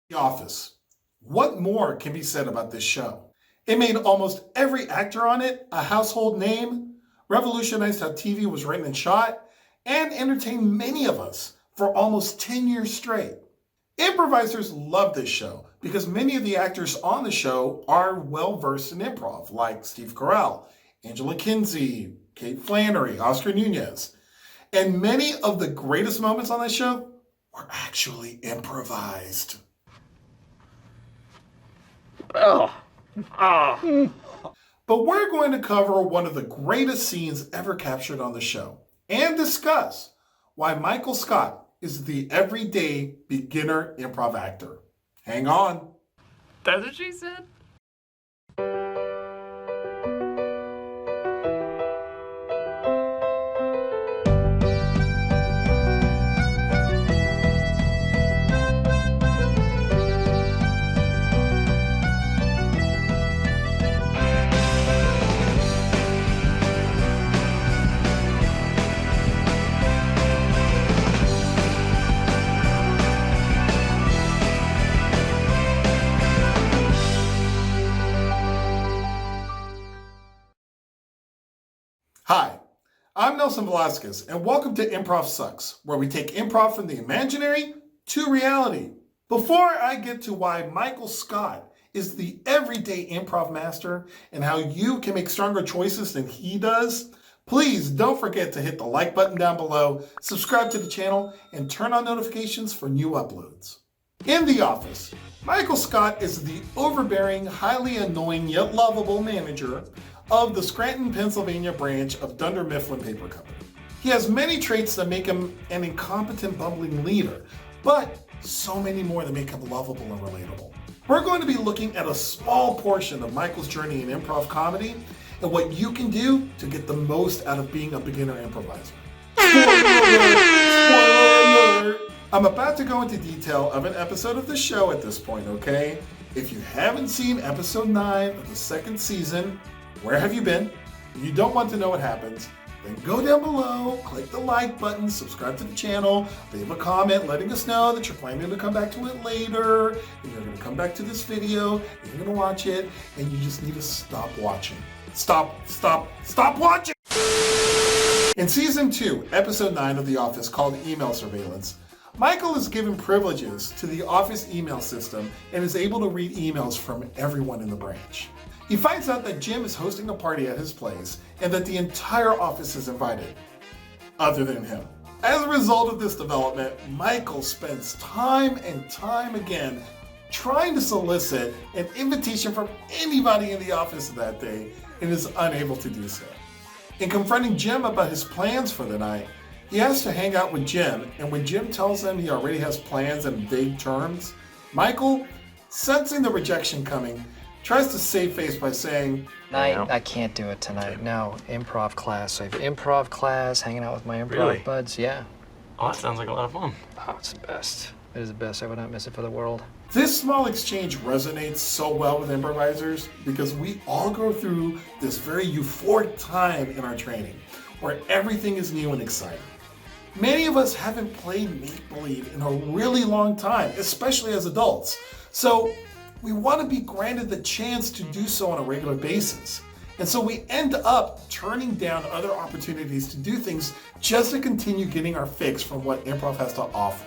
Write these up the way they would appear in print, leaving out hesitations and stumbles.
The Office. What more can be said about this show? It made almost every actor on it a household name, revolutionized how TV was written and shot, and entertained many of us for almost 10 years straight. Improvisers love this show because many of the actors on the show are well-versed in improv, like Steve Carell, Angela Kinsey, Kate Flannery, Oscar Nunez. And many of the greatest moments on the show were actually improvised. But we're going to cover one of the greatest scenes ever captured on the show and discuss why Michael Scott is the everyday beginner improv actor. Hang on. That's what she said? Hi, I'm Nelson Velasquez, and welcome to Improv Sucks, where we take improv from the imaginary to reality. Before I get to why Michael Scott is the everyday improv master and how you can make stronger choices than he does, please don't forget to hit the like button down below, subscribe to the channel, and turn on notifications for new uploads. In The Office, Michael Scott is the overbearing, highly annoying yet lovable manager of the Scranton, Pennsylvania branch of Dunder Mifflin Paper Company. He has many traits that make him an incompetent, bumbling leader, but so many more that make him lovable and relatable. We're going to be looking at a small portion of Michael's journey in improv comedy and what you can do to get the most out of being a beginner improviser. Spoiler alert! I'm about to go into detail of an episode of the show at this point, okay? If you haven't seen episode 9 of the second season, where have you been? If you don't want to know what happens, then go down below, click the like button, subscribe to the channel, leave a comment letting us know that you're planning to come back to it later, and you're going to come back to this video, and you're going to watch it, and you just need to stop watching. Stop watching! In season 2, episode 9 of The Office, called Email Surveillance, Michael is given privileges to the office email system and is able to read emails from everyone in the branch. He finds out that Jim is hosting a party at his place and that the entire office is invited, other than him. As a result of this development, Michael spends time and time again trying to solicit an invitation from anybody in the office that day and is unable to do so. In confronting Jim about his plans for the night, he asks to hang out with Jim, and when Jim tells him he already has plans in vague terms, Michael, sensing the rejection coming, tries to save face by saying, I can't do it tonight. No, improv class. So I have improv class, hanging out with my improv buds. Yeah. Oh, that sounds like a lot of fun. Oh, it's the best. It is the best. I would not miss it for the world. This small exchange resonates so well with improvisers because we all go through this very euphoric time in our training where everything is new and exciting. Many of us haven't played make-believe in a really long time, especially as adults. So we want to be granted the chance to do so on a regular basis. And so we end up turning down other opportunities to do things just to continue getting our fix from what improv has to offer.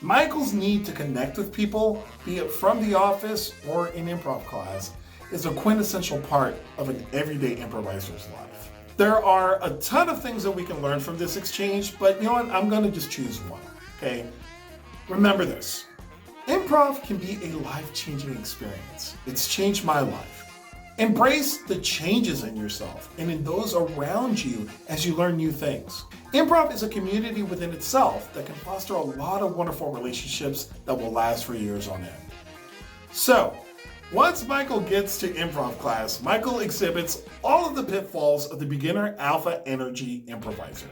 Michael's need to connect with people, be it from the office or in improv class, is a quintessential part of an everyday improviser's life. There are a ton of things that we can learn from this exchange, but you know what? I'm going to just choose one, okay? Remember this. Improv can be a life-changing experience. It's changed my life. Embrace the changes in yourself and in those around you as you learn new things. Improv is a community within itself that can foster a lot of wonderful relationships that will last for years on end. So, once Michael gets to improv class, Michael exhibits all of the pitfalls of the beginner alpha energy improviser.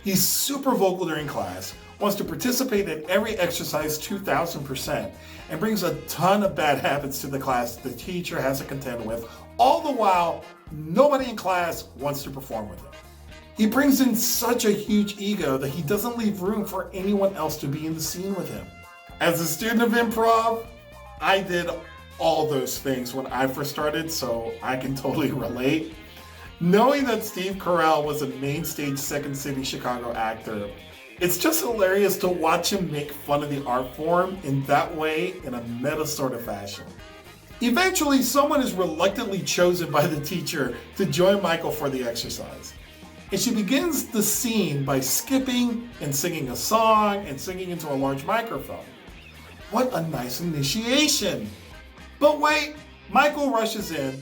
He's super vocal during class, wants to participate in every exercise 2,000%, and brings a ton of bad habits to the class the teacher has to contend with, all the while nobody in class wants to perform with him. He brings in such a huge ego that he doesn't leave room for anyone else to be in the scene with him. As a student of improv, I did all those things when I first started, so I can totally relate. Knowing that Steve Carell was a main stage Second City Chicago actor, it's just hilarious to watch him make fun of the art form in that way, in a meta sort of fashion. Eventually, someone is reluctantly chosen by the teacher to join Michael for the exercise. And she begins the scene by skipping and singing a song and singing into a large microphone. What a nice initiation! But wait, Michael rushes in,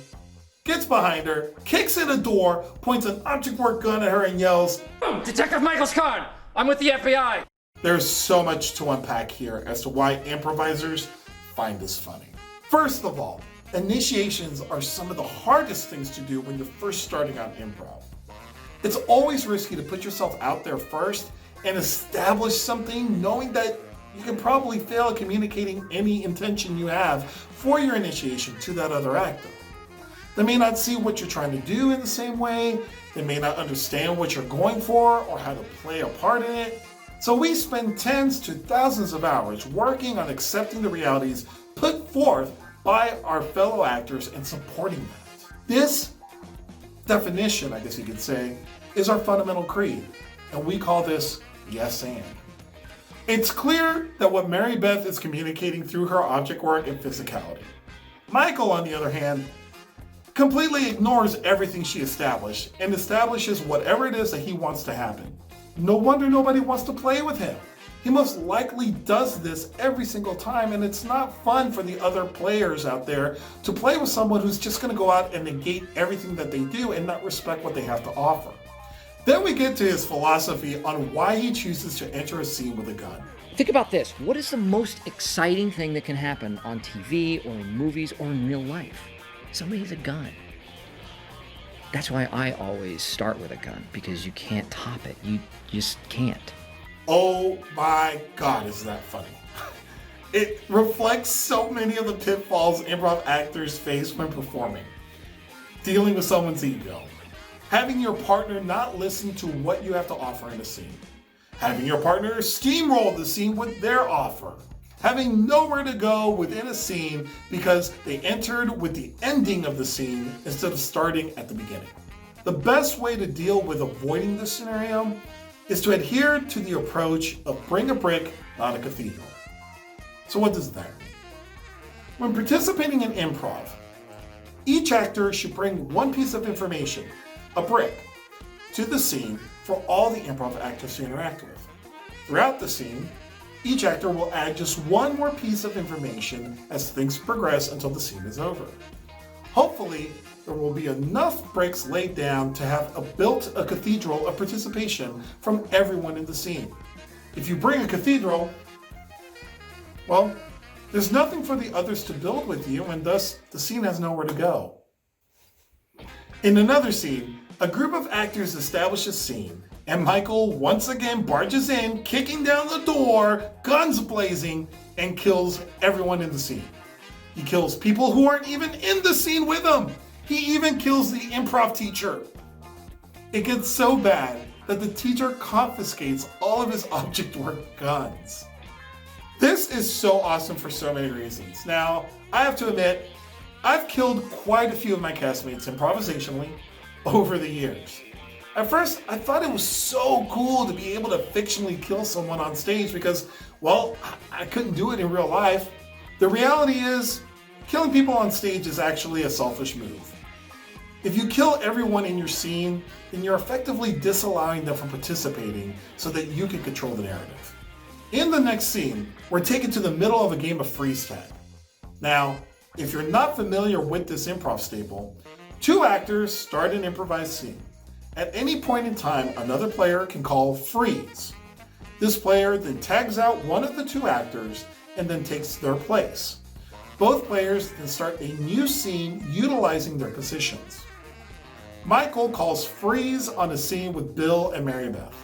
gets behind her, kicks in a door, points an object work gun at her and yells, Detective Michael Scarn! I'm with the FBI! There's so much to unpack here as to why improvisers find this funny. First of all, initiations are some of the hardest things to do when you're first starting on improv. It's always risky to put yourself out there first and establish something knowing that you can probably fail at communicating any intention you have for your initiation to that other actor. They may not see what you're trying to do in the same way, they may not understand what you're going for or how to play a part in it. So we spend tens to thousands of hours working on accepting the realities put forth by our fellow actors and supporting that. This definition, I guess you could say, is our fundamental creed, and we call this yes and. It's clear that what Mary Beth is communicating through her object work and physicality. Michael, on the other hand, completely ignores everything she established and establishes whatever it is that he wants to happen. No wonder nobody wants to play with him. He most likely does this every single time, and it's not fun for the other players out there to play with someone who's just going to go out and negate everything that they do and not respect what they have to offer. Then we get to his philosophy on why he chooses to enter a scene with a gun. Think about this. What is the most exciting thing that can happen on TV or in movies or in real life? Somebody has a gun. That's why I always start with a gun, because you can't top it. You just can't. Oh my God, is that funny. It reflects so many of the pitfalls improv actors face when performing. Dealing with someone's ego. Having your partner not listen to what you have to offer in a scene. Having your partner steamroll the scene with their offer. Having nowhere to go within a scene because they entered with the ending of the scene instead of starting at the beginning. The best way to deal with avoiding this scenario is to adhere to the approach of bring a brick, not a cathedral. So what does that mean? When participating in improv, each actor should bring one piece of information, a brick, to the scene for all the improv actors to interact with. Throughout the scene, each actor will add just one more piece of information as things progress until the scene is over. Hopefully, there will be enough bricks laid down to have built a cathedral of participation from everyone in the scene. If you bring a cathedral, well, there's nothing for the others to build with you, and thus the scene has nowhere to go. In another scene, a group of actors establish a scene, and Michael once again barges in, kicking down the door, guns blazing, and kills everyone in the scene. He kills people who aren't even in the scene with him. He even kills the improv teacher. It gets so bad that the teacher confiscates all of his object work guns. This is so awesome for so many reasons. Now, I have to admit, I've killed quite a few of my castmates improvisationally over the years. At first, I thought it was so cool to be able to fictionally kill someone on stage because, well, I couldn't do it in real life. The reality is, killing people on stage is actually a selfish move. If you kill everyone in your scene, then you're effectively disallowing them from participating so that you can control the narrative. In the next scene, we're taken to the middle of a game of freeze tag. Now, if you're not familiar with this improv staple, two actors start an improvised scene. At any point in time, another player can call freeze. This player then tags out one of the two actors and then takes their place. Both players then start a new scene utilizing their positions. Michael calls freeze on a scene with Bill and Mary Beth.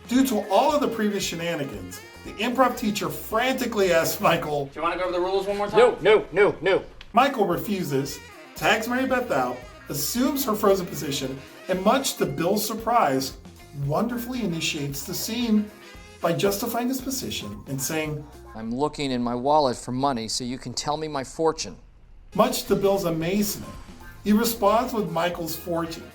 Due to all of the previous shenanigans, the improv teacher frantically asks Michael, Do you want to go over the rules one more time? No. Michael refuses, tags Mary Beth out, assumes her frozen position, and much to Bill's surprise, wonderfully initiates the scene by justifying his position and saying, I'm looking in my wallet for money so you can tell me my fortune. Much to Bill's amazement, he responds with Michael's fortune.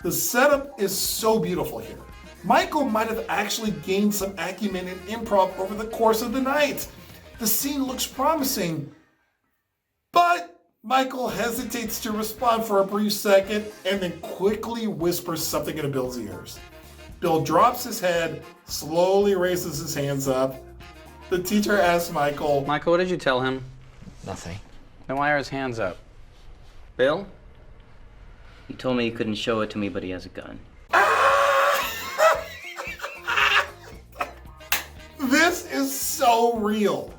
The setup is so beautiful here. Michael might have actually gained some acumen in improv over the course of the night. The scene looks promising, but Michael hesitates to respond for a brief second and then quickly whispers something into Bill's ears. Bill drops his head, slowly raises his hands up. The teacher asks Michael, Michael, what did you tell him? Nothing. Then why are his hands up? Bill? He told me he couldn't show it to me, but he has a gun. This is so real.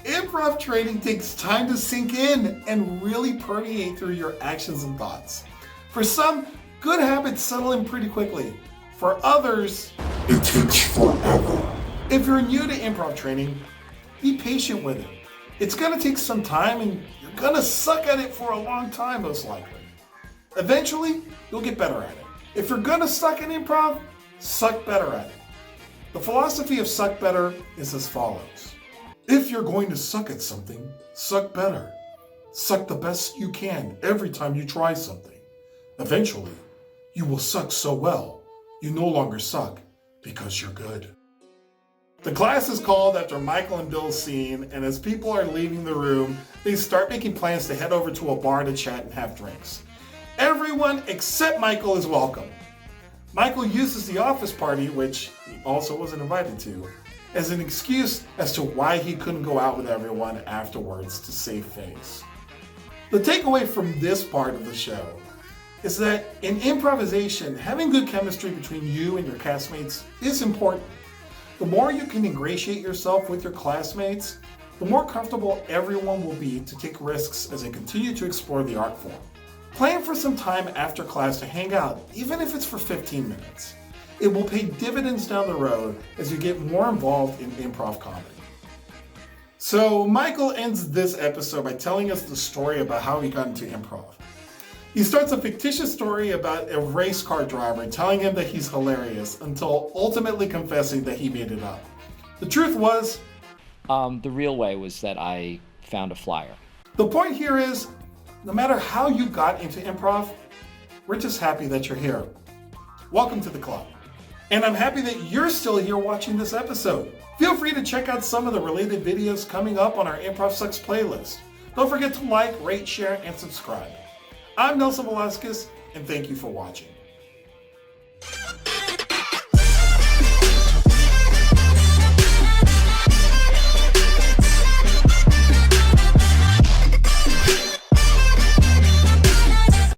Improv training takes time to sink in and really permeate through your actions and thoughts. For some, good habits settle in pretty quickly. For others, it takes forever. If you're new to improv training, be patient with it. It's gonna take some time and you're gonna suck at it for a long time, most likely. Eventually, you'll get better at it. If you're gonna suck at improv, suck better at it. The philosophy of SuckBetter is as follows. If you're going to suck at something, suck better. Suck the best you can every time you try something. Eventually, you will suck so well, you no longer suck because you're good. The class is called after Michael and Bill's scene, and as people are leaving the room, they start making plans to head over to a bar to chat and have drinks. Everyone except Michael is welcome. Michael uses the office party, which he also wasn't invited to, as an excuse as to why he couldn't go out with everyone afterwards to save face. The takeaway from this part of the show is that in improvisation, having good chemistry between you and your castmates is important. The more you can ingratiate yourself with your classmates, the more comfortable everyone will be to take risks as they continue to explore the art form. Plan for some time after class to hang out, even if it's for 15 minutes. It will pay dividends down the road as you get more involved in improv comedy. So Michael ends this episode by telling us the story about how he got into improv. He starts a fictitious story about a race car driver telling him that he's hilarious until ultimately confessing that he made it up. The truth was, The real way was that I found a flyer. the point here is, no matter how you got into improv, we're just happy that you're here. Welcome to the club. And I'm happy that you're still here watching this episode. Feel free to check out some of the related videos coming up on our Improv Sucks playlist. Don't forget to like, rate, share, and subscribe. I'm Nelson Velasquez, and thank you for watching.